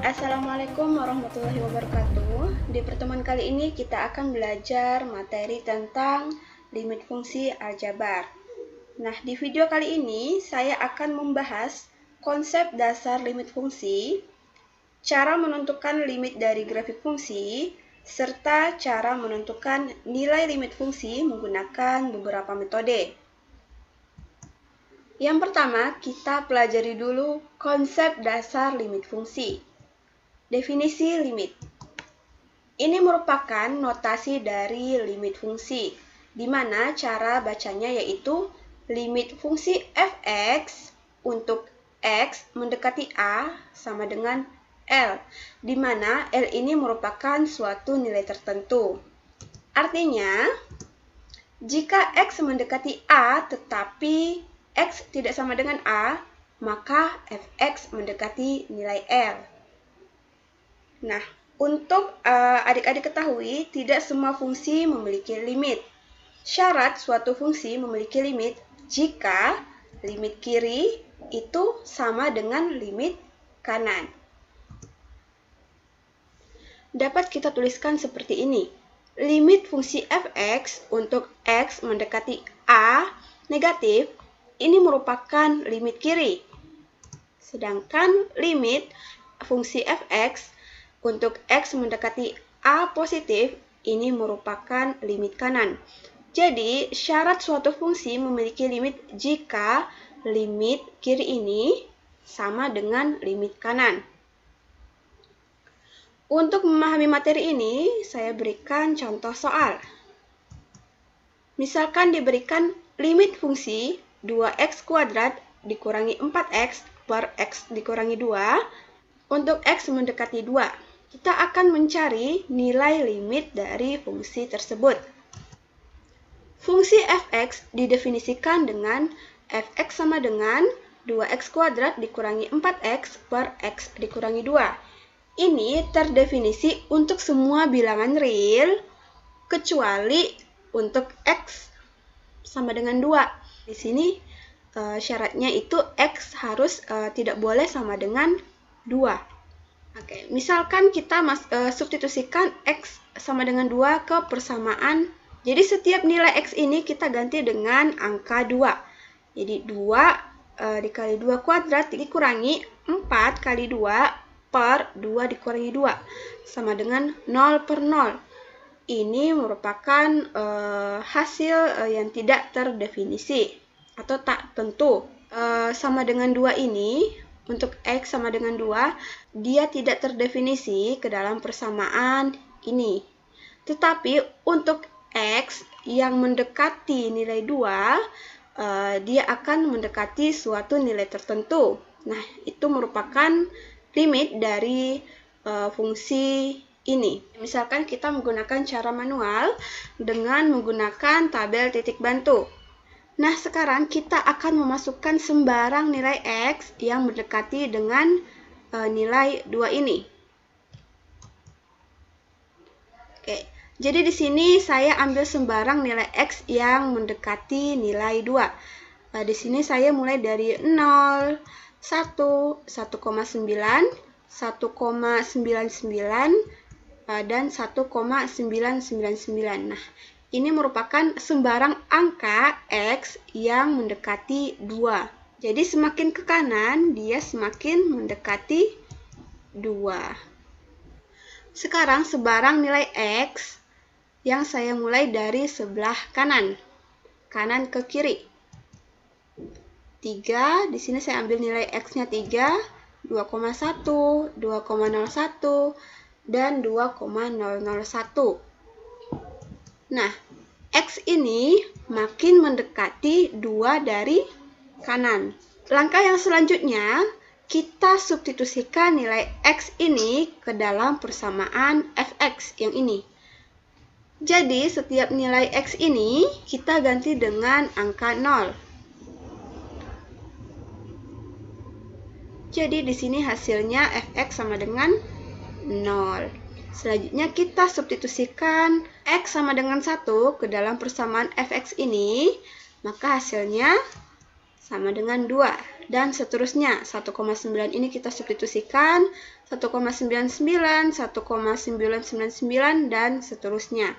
Assalamualaikum warahmatullahi wabarakatuh. Di pertemuan kali ini kita akan belajar materi tentang limit fungsi aljabar. Nah, di video kali ini saya akan membahas konsep dasar limit fungsi, cara menentukan limit dari grafik fungsi, serta cara menentukan nilai limit fungsi menggunakan beberapa metode. Yang pertama, kita pelajari dulu konsep dasar limit fungsi. Definisi limit. Ini merupakan notasi dari limit fungsi, di mana cara bacanya yaitu limit fungsi f(x) untuk x mendekati a sama dengan L, di mana L ini merupakan suatu nilai tertentu. Artinya, jika x mendekati a tetapi x tidak sama dengan a, maka fx mendekati nilai L. Nah, untuk adik-adik ketahui, tidak semua fungsi memiliki limit. Syarat suatu fungsi memiliki limit jika limit kiri itu sama dengan limit kanan. Dapat kita tuliskan seperti ini. Limit fungsi f(x) untuk x mendekati a negatif, ini merupakan limit kiri. Sedangkan limit fungsi f(x) untuk x mendekati a positif, ini merupakan limit kanan. Jadi, syarat suatu fungsi memiliki limit jika limit kiri ini sama dengan limit kanan. Untuk memahami materi ini, saya berikan contoh soal. Misalkan diberikan limit fungsi 2x kuadrat dikurangi 4x per x dikurangi 2 untuk x mendekati 2. Kita akan mencari nilai limit dari fungsi tersebut. Fungsi f(x) didefinisikan dengan f(x) sama dengan 2x kuadrat dikurangi 4x per x dikurangi 2. Ini terdefinisi untuk semua bilangan real, kecuali untuk x sama dengan 2. Di sini syaratnya itu x harus tidak boleh sama dengan 2. Oke, misalkan kita substitusikan x sama dengan 2 ke persamaan. Jadi setiap nilai x ini kita ganti dengan angka 2. Jadi 2 dikali 2 kuadrat dikurangi 4 kali 2 per 2 dikurangi 2. Sama dengan 0 per 0. Ini merupakan hasil yang tidak terdefinisi atau tak tentu. Sama dengan 2 ini, untuk x sama dengan 2, dia tidak terdefinisi ke dalam persamaan ini. Tetapi untuk x yang mendekati nilai 2, dia akan mendekati suatu nilai tertentu. Nah, itu merupakan limit dari fungsi ini. Misalkan kita menggunakan cara manual dengan menggunakan tabel titik bantu. Nah, sekarang kita akan memasukkan sembarang nilai x yang mendekati dengan nilai 2 ini. Oke, jadi di sini saya ambil sembarang nilai x yang mendekati nilai 2. Di sini saya mulai dari 0, 1, 1,9, 1,99, dan 1,999. Nah, ini merupakan sembarang angka x yang mendekati 2. Jadi semakin ke kanan, dia semakin mendekati 2. Sekarang sebarang nilai x yang saya mulai dari sebelah kanan. Kanan ke kiri. 3, di sini saya ambil nilai x-nya 3, 2,1, 2,01, dan 2,001. Nah, x ini makin mendekati 2 dari kanan. Langkah yang selanjutnya, kita substitusikan nilai x ini ke dalam persamaan fx yang ini. Jadi, setiap nilai x ini kita ganti dengan angka 0. Jadi, di sini hasilnya fx sama dengan 0. Selanjutnya kita substitusikan x sama dengan 1 ke dalam persamaan fx ini, maka hasilnya sama dengan 2. Dan seterusnya, 1,9 ini kita substitusikan 1,99, 1,999, dan seterusnya.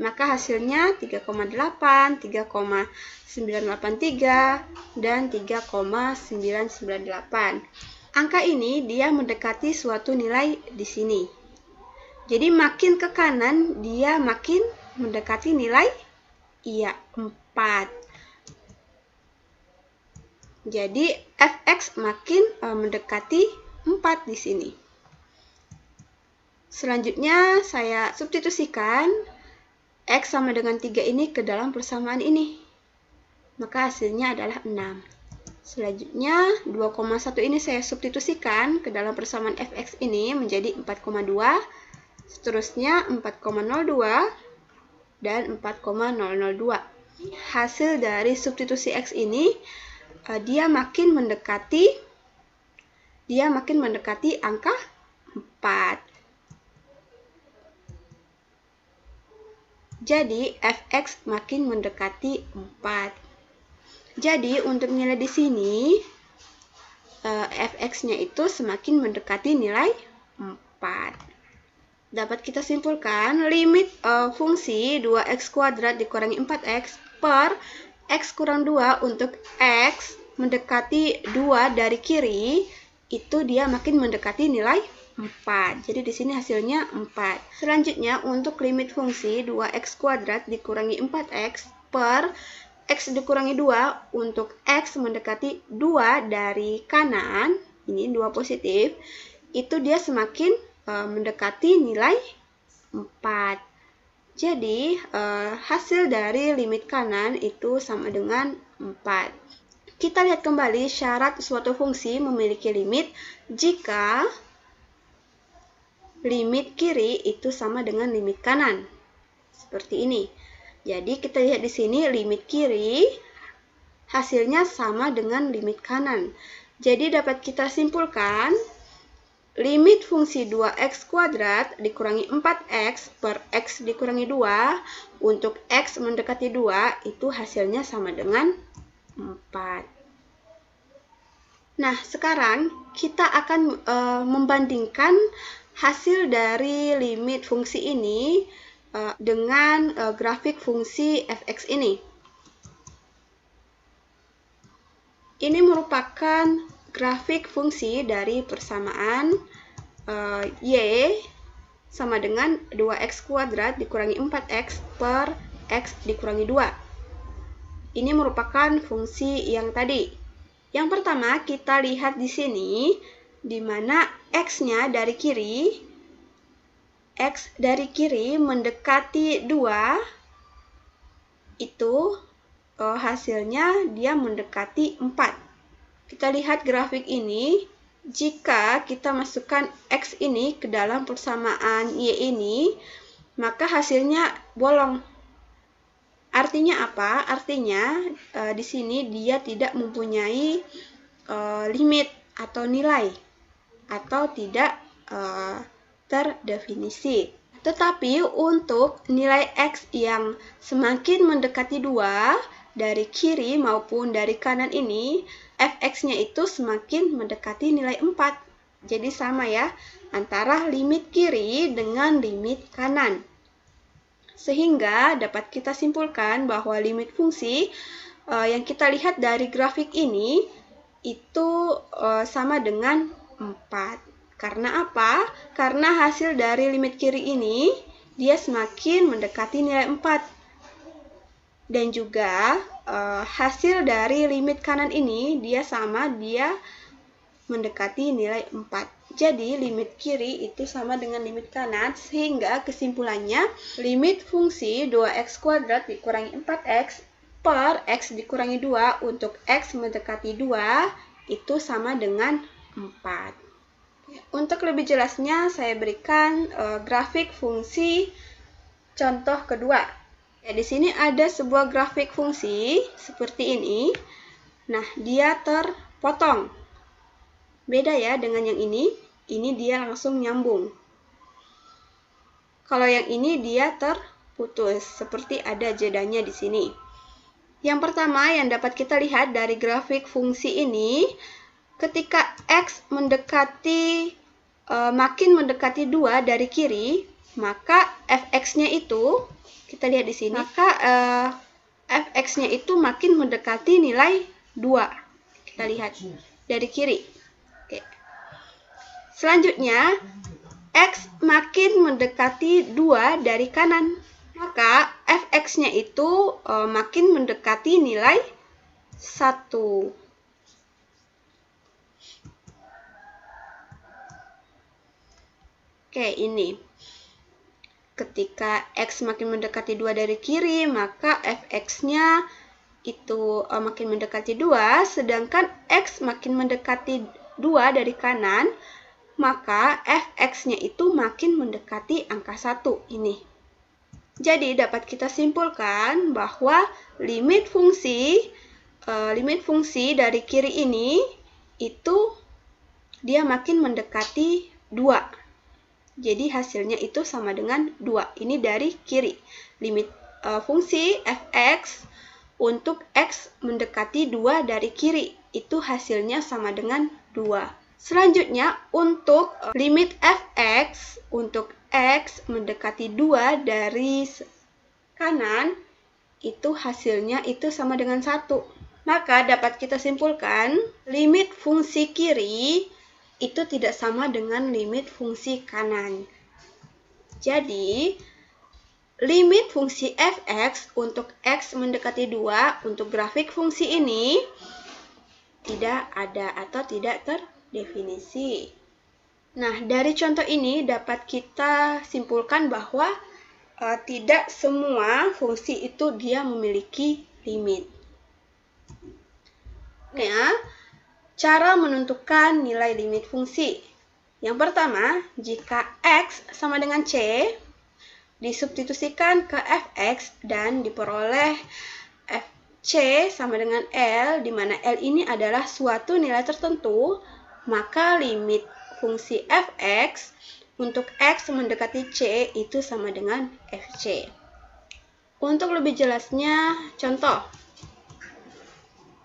Maka hasilnya 3,8, 3,983, dan 3,998. Angka ini dia mendekati suatu nilai di sini. Jadi makin ke kanan, dia makin mendekati nilai 4. Jadi fx makin mendekati 4 di sini. Selanjutnya saya substitusikan x sama dengan 3 ini ke dalam persamaan ini. Maka hasilnya adalah 6. Selanjutnya 2,1 ini saya substitusikan ke dalam persamaan fx ini menjadi 4,2. Seterusnya 4,02 dan 4,002. Hasil dari substitusi x ini dia makin mendekati angka 4. Jadi fx makin mendekati 4. Jadi untuk nilai di sini fx-nya itu semakin mendekati nilai 4. Dapat kita simpulkan limit fungsi 2x² dikurangi 4x per x kurang 2 untuk x mendekati 2 dari kiri, itu dia makin mendekati nilai 4. Jadi di sini hasilnya 4. Selanjutnya untuk limit fungsi 2x² dikurangi 4x per x dikurangi 2 untuk x mendekati 2 dari kanan, ini 2 positif, itu dia semakin mendekati nilai 4. Jadi, hasil dari limit kanan itu sama dengan 4. Kita lihat kembali syarat suatu fungsi memiliki limit jika limit kiri itu sama dengan limit kanan. Seperti ini. Jadi, kita lihat di sini limit kiri hasilnya sama dengan limit kanan. Jadi, dapat kita simpulkan limit fungsi 2x² dikurangi 4x per x dikurangi 2 untuk x mendekati 2 itu hasilnya sama dengan 4. Nah, sekarang kita akan membandingkan hasil dari limit fungsi ini dengan grafik fungsi fx ini. Ini merupakan grafik fungsi dari persamaan y sama dengan 2x² dikurangi 4x per x dikurangi 2. Ini merupakan fungsi yang tadi. Yang pertama kita lihat di sini, di mana x-nya dari kiri, x dari kiri mendekati 2, itu hasilnya dia mendekati 4. Kita lihat grafik ini, jika kita masukkan x ini ke dalam persamaan y ini, maka hasilnya bolong. Artinya apa? Artinya di sini dia tidak mempunyai limit atau nilai, atau tidak terdefinisi. Tetapi untuk nilai x yang semakin mendekati 2, dari kiri maupun dari kanan ini, fx-nya itu semakin mendekati nilai 4. Jadi sama ya, antara limit kiri dengan limit kanan. Sehingga dapat kita simpulkan bahwa limit fungsi yang kita lihat dari grafik ini, itu sama dengan 4. Karena apa? Karena hasil dari limit kiri ini, dia semakin mendekati nilai 4. Dan juga hasil dari limit kanan ini dia mendekati nilai 4. Jadi limit kiri itu sama dengan limit kanan, sehingga kesimpulannya limit fungsi 2x² dikurangi 4x per x dikurangi 2 untuk x mendekati 2 itu sama dengan 4. Untuk lebih jelasnya saya berikan grafik fungsi contoh kedua. Ya, di sini ada sebuah grafik fungsi seperti ini. Nah, dia terpotong. Beda ya dengan yang ini. Ini dia langsung nyambung. Kalau yang ini dia terputus, seperti ada jedanya di sini. Yang pertama yang dapat kita lihat dari grafik fungsi ini, ketika x mendekati makin mendekati 2 dari kiri, maka fx-nya itu, kita lihat di sini, maka fx-nya itu makin mendekati nilai 2. Kita lihat dari kiri. Oke. Selanjutnya, x makin mendekati 2 dari kanan, maka fx-nya itu makin mendekati nilai 1. Oke, ini. Ketika x makin mendekati 2 dari kiri, maka fx-nya itu makin mendekati 2, sedangkan x makin mendekati 2 dari kanan, maka fx-nya itu makin mendekati angka 1 ini. Jadi dapat kita simpulkan bahwa limit fungsi dari kiri ini itu dia makin mendekati 2. Jadi hasilnya itu sama dengan 2. Ini dari kiri. Limit fungsi fx untuk x mendekati 2 dari kiri. Itu hasilnya sama dengan 2. Selanjutnya, untuk limit fx untuk x mendekati 2 dari kanan, itu hasilnya itu sama dengan 1. Maka dapat kita simpulkan, limit fungsi kiri itu tidak sama dengan limit fungsi kanan. Jadi, limit fungsi fx untuk x mendekati 2 untuk grafik fungsi ini tidak ada atau tidak terdefinisi. Nah, dari contoh ini dapat kita simpulkan bahwa tidak semua fungsi itu dia memiliki limit. Nah, cara menentukan nilai limit fungsi. Yang pertama, jika x sama dengan c, disubstitusikan ke fx dan diperoleh fc sama dengan L, di mana L ini adalah suatu nilai tertentu, maka limit fungsi fx untuk x mendekati c itu sama dengan fc. Untuk lebih jelasnya, contoh.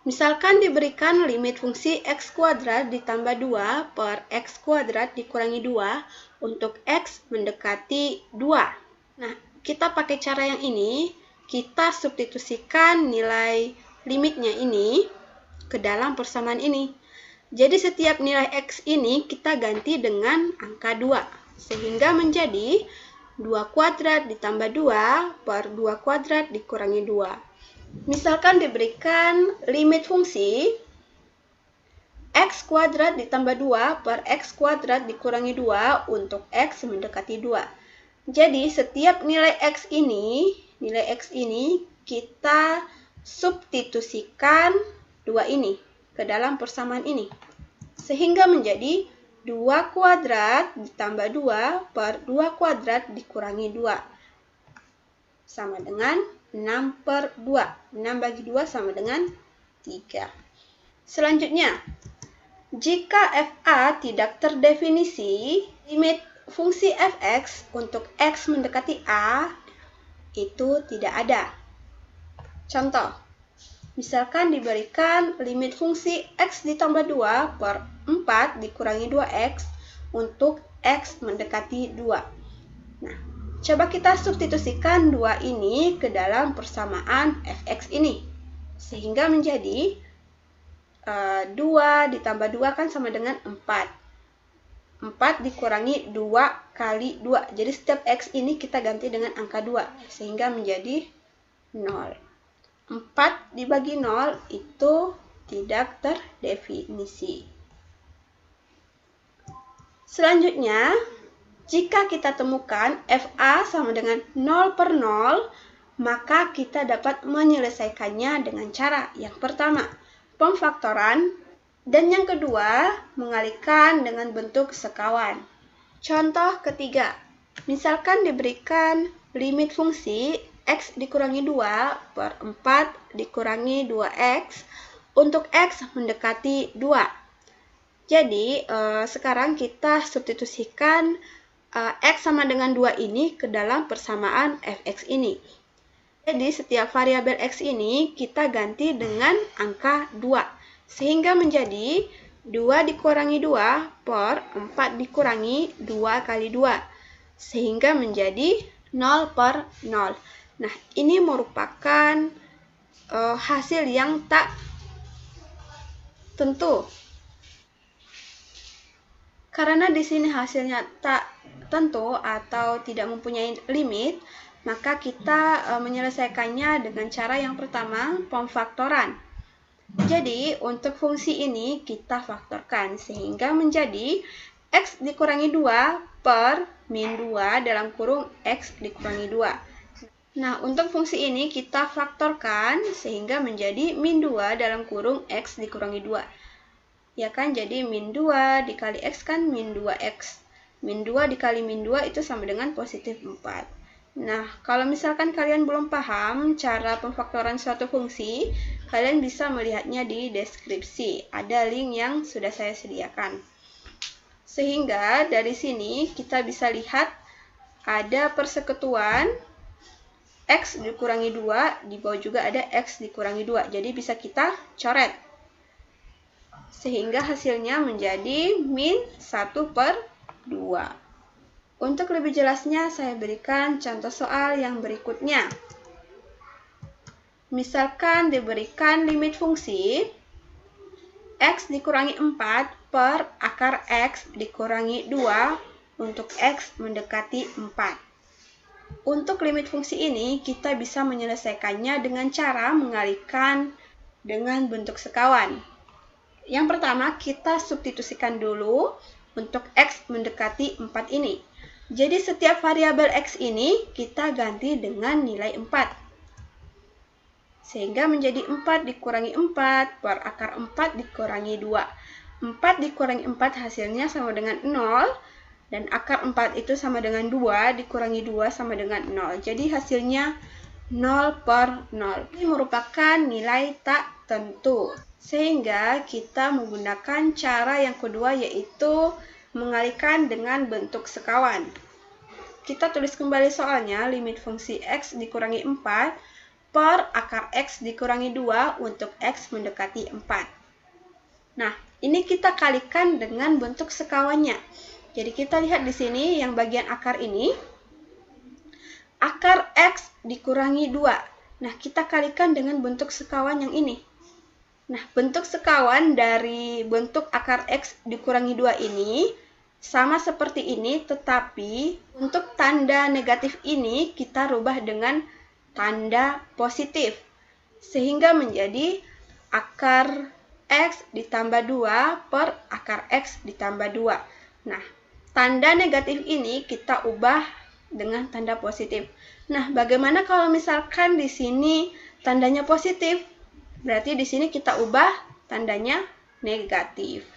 Misalkan diberikan limit fungsi x kuadrat ditambah 2 per x kuadrat dikurangi 2 untuk x mendekati 2. Nah, kita pakai cara yang ini, kita substitusikan nilai limitnya ini ke dalam persamaan ini. Jadi setiap nilai x ini kita ganti dengan angka 2, sehingga menjadi 2 kuadrat ditambah 2 per 2 kuadrat dikurangi 2. Misalkan diberikan limit fungsi x kuadrat ditambah 2 per x kuadrat dikurangi 2 untuk x mendekati 2. Jadi setiap nilai x ini kita substitusikan 2 ini ke dalam persamaan ini. Sehingga menjadi 2 kuadrat ditambah 2 per 2 kuadrat dikurangi 2. Sama dengan 6 per 2. 6 bagi 2 sama dengan 3. Selanjutnya, jika fa tidak terdefinisi, limit fungsi fx untuk x mendekati a itu tidak ada. Contoh, misalkan diberikan limit fungsi x ditambah 2 per 4 dikurangi 2x untuk x mendekati 2. Nah, coba kita substitusikan 2 ini ke dalam persamaan fx ini. Sehingga menjadi 2 ditambah 2 kan sama dengan 4. 4 dikurangi 2 kali 2. Jadi setiap x ini kita ganti dengan angka 2. Sehingga menjadi 0. 4 dibagi 0 itu tidak terdefinisi. Selanjutnya, jika kita temukan fa sama dengan 0 per 0, maka kita dapat menyelesaikannya dengan cara yang pertama, pemfaktoran, dan yang kedua, mengalihkan dengan bentuk sekawan. Contoh ketiga, misalkan diberikan limit fungsi x dikurangi 2 per 4 dikurangi 2x untuk x mendekati 2. Jadi, sekarang kita substitusikan x sama dengan 2 ini ke dalam persamaan fx ini. Jadi, setiap variabel x ini kita ganti dengan angka 2. Sehingga menjadi 2 dikurangi 2 per 4 dikurangi 2 kali 2. Sehingga menjadi 0 per 0. Nah, ini merupakan hasil yang tak tentu. Karena di sini hasilnya tak tentu atau tidak mempunyai limit, maka kita menyelesaikannya dengan cara yang pertama, pemfaktoran. Jadi, untuk fungsi ini kita faktorkan sehingga menjadi X dikurangi 2 per min 2 dalam kurung X dikurangi 2. Nah, untuk fungsi ini kita faktorkan sehingga menjadi min 2 dalam kurung X dikurangi 2. Ya kan, jadi min 2 dikali X kan min 2X. Min 2 dikali min 2 itu sama dengan positif 4. Nah, kalau misalkan kalian belum paham cara pemfaktoran suatu fungsi, kalian bisa melihatnya di deskripsi. Ada link yang sudah saya sediakan. Sehingga dari sini kita bisa lihat ada persekutuan X dikurangi 2, di bawah juga ada X dikurangi 2. Jadi bisa kita coret. Sehingga hasilnya menjadi min 1 per 2. Untuk lebih jelasnya, saya berikan contoh soal yang berikutnya. Misalkan diberikan limit fungsi X dikurangi 4 per akar X dikurangi 2 untuk X mendekati 4. Untuk limit fungsi ini, kita bisa menyelesaikannya dengan cara mengalihkan dengan bentuk sekawan. Yang pertama, kita substitusikan dulu untuk X mendekati 4 ini. Jadi setiap variabel X ini kita ganti dengan nilai 4. Sehingga menjadi 4 dikurangi 4 per akar 4 dikurangi 2. 4 dikurangi 4 hasilnya sama dengan 0. Dan akar 4 itu sama dengan 2 dikurangi 2 sama dengan 0. Jadi hasilnya 0 per 0. Ini merupakan nilai tak tentu. Sehingga kita menggunakan cara yang kedua, yaitu mengalihkan dengan bentuk sekawan. Kita tulis kembali soalnya, limit fungsi X dikurangi 4 per akar X dikurangi 2 untuk X mendekati 4. Nah, ini kita kalikan dengan bentuk sekawannya. Jadi kita lihat di sini yang bagian akar ini, akar X dikurangi 2. Nah, kita kalikan dengan bentuk sekawan yang ini. Nah, bentuk sekawan dari bentuk akar X dikurangi 2 ini sama seperti ini, tetapi untuk tanda negatif ini kita rubah dengan tanda positif. Sehingga menjadi akar X ditambah 2 per akar X ditambah 2. Nah, tanda negatif ini kita ubah dengan tanda positif. Nah, bagaimana kalau misalkan di sini tandanya positif? Berarti di sini kita ubah tandanya negatif.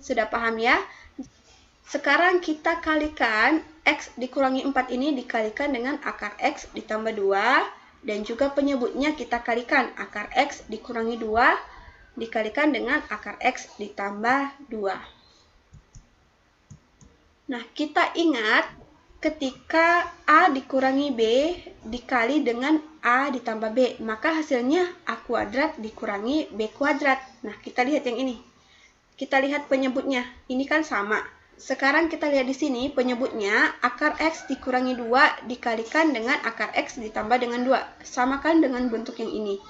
Sudah paham ya? Sekarang kita kalikan X dikurangi 4 ini dikalikan dengan akar X ditambah 2. Dan juga penyebutnya kita kalikan akar X dikurangi 2 dikalikan dengan akar X ditambah 2. Nah, kita ingat ketika A dikurangi B dikali dengan A ditambah B, maka hasilnya A kuadrat dikurangi B kuadrat. Nah, kita lihat yang ini. Kita lihat penyebutnya. Ini kan sama. Sekarang kita lihat di sini penyebutnya akar X dikurangi 2 dikalikan dengan akar X ditambah dengan 2. Samakan dengan bentuk yang ini.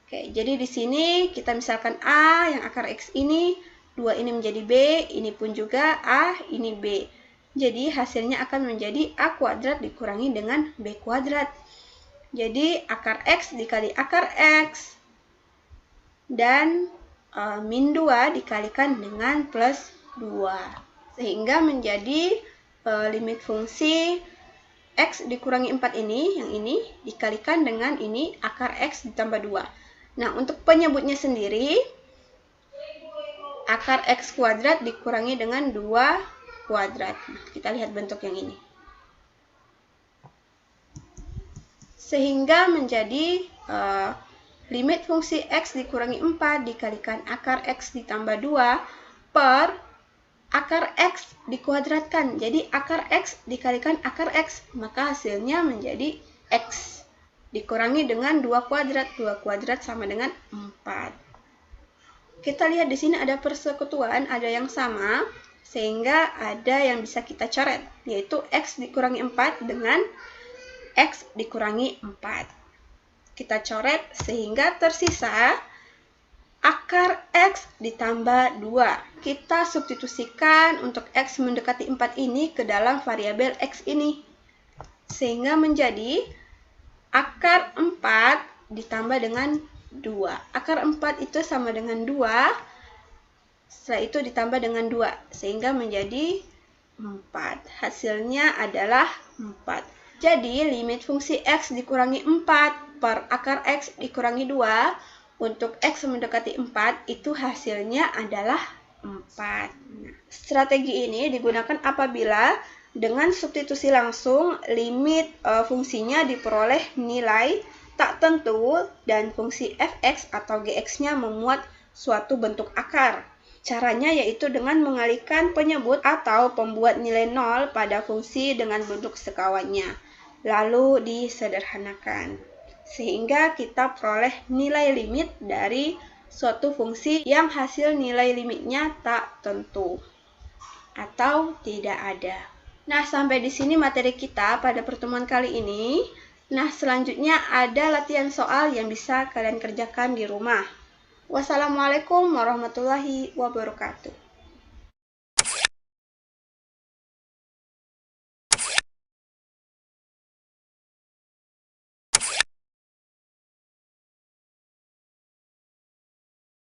Oke, jadi di sini kita misalkan A yang akar X ini, 2 ini menjadi B, ini pun juga A, ini B. Jadi hasilnya akan menjadi A kuadrat dikurangi dengan B kuadrat. Jadi akar X dikali akar X dan min 2 dikalikan dengan plus 2. Sehingga menjadi limit fungsi X dikurangi 4 ini, yang ini, dikalikan dengan ini akar X ditambah 2. Nah, untuk penyebutnya sendiri, akar X kuadrat dikurangi dengan 2 kuadrat. Nah, kita lihat bentuk yang ini. Sehingga menjadi limit fungsi X dikurangi 4 dikalikan akar X ditambah 2 per akar X dikuadratkan. Jadi akar X dikalikan akar X, maka hasilnya menjadi X. dikurangi dengan 2 kuadrat. 2 kuadrat sama dengan 4. Kita lihat di sini ada persekutuan, ada yang sama, sehingga ada yang bisa kita coret, yaitu X dikurangi 4 dengan X dikurangi 4. Kita coret sehingga tersisa akar X ditambah 2. Kita substitusikan untuk X mendekati 4 ini ke dalam variabel X ini. Sehingga menjadi akar 4 ditambah dengan 2. Akar 4 itu sama dengan 2. Setelah itu ditambah dengan 2. Sehingga menjadi 4. Hasilnya adalah 4. Jadi, limit fungsi X dikurangi 4 per akar X dikurangi 2 untuk X mendekati 4 itu hasilnya adalah 4. Nah, strategi ini digunakan apabila dengan substitusi langsung limit fungsinya diperoleh nilai tak tentu dan fungsi fx atau gx-nya memuat suatu bentuk akar. Caranya yaitu dengan mengalihkan penyebut atau pembuat nilai 0 pada fungsi dengan bentuk sekawannya, lalu disederhanakan. Sehingga kita peroleh nilai limit dari suatu fungsi yang hasil nilai limitnya tak tentu atau tidak ada. Nah, sampai di sini materi kita pada pertemuan kali ini. Nah, selanjutnya ada latihan soal yang bisa kalian kerjakan di rumah. Wassalamualaikum warahmatullahi wabarakatuh.